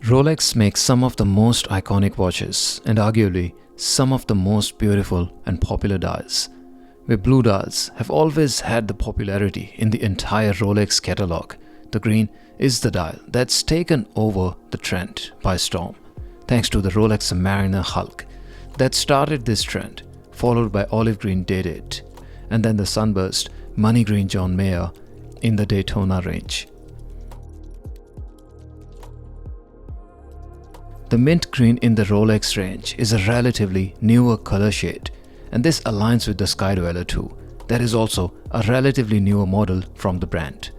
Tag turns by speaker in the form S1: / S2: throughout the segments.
S1: Rolex makes some of the most iconic watches and arguably some of the most beautiful and popular dials. Where blue dials have always had the popularity in the entire Rolex catalog, the green is the dial that's taken over the trend by storm, thanks to the Rolex Submariner Hulk that started this trend, followed by olive green did it, and then the sunburst money green John Mayer in the Daytona range. The mint green in the Rolex range is a relatively newer color shade, and this aligns with the Skydweller too. That is also a relatively newer model from the brand,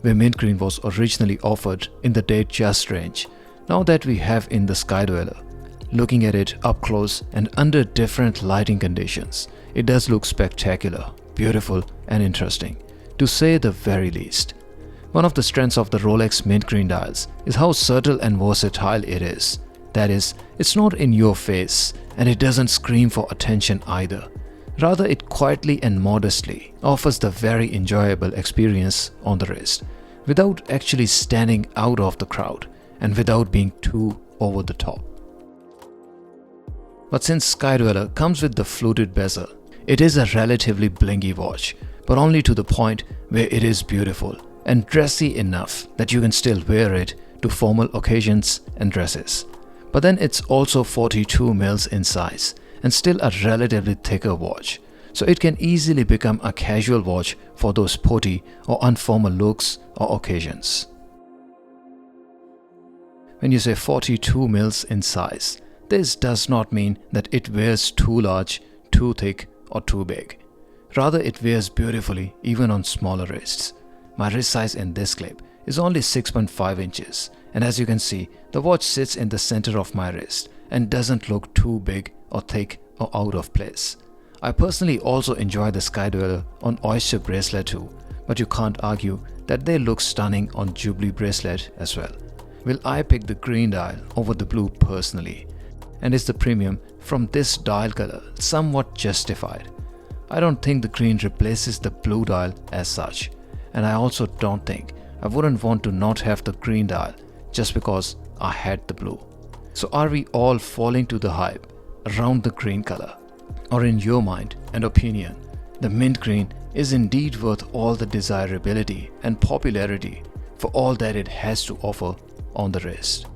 S1: where mint green was originally offered in the Datejust range. Now that we have in the Skydweller, looking at it up close and under different lighting conditions, it does look spectacular, beautiful and interesting, to say the very least. One of the strengths of the Rolex mint green dials is how subtle and versatile it is. That is, it's not in your face and it doesn't scream for attention either. Rather, it quietly and modestly offers the very enjoyable experience on the wrist, without actually standing out of the crowd and without being too over the top. But since Skydweller comes with the fluted bezel, it is a relatively blingy watch, but only to the point where it is beautiful and dressy enough that you can still wear it to formal occasions and dresses. But then it's also 42 mils in size and still a relatively thicker watch, so it can easily become a casual watch for those sporty or informal looks or occasions. When you say 42 mils in size, this does not mean that it wears too large, too thick or too big. Rather, it wears beautifully even on smaller wrists. My wrist size in this clip is only 6.5 inches, and as you can see, the watch sits in the center of my wrist and doesn't look too big or thick or out of place. I personally also enjoy the Skydweller on Oyster bracelet too, but you can't argue that they look stunning on Jubilee bracelet as well. Will I pick the green dial over the blue personally? And is the premium from this dial color somewhat justified? I don't think the green replaces the blue dial as such, and I also don't think I wouldn't want to not have the green dial just because I had the blue. So are we all falling to the hype around the green color? Or in your mind and opinion, the mint green is indeed worth all the desirability and popularity for all that it has to offer on the wrist?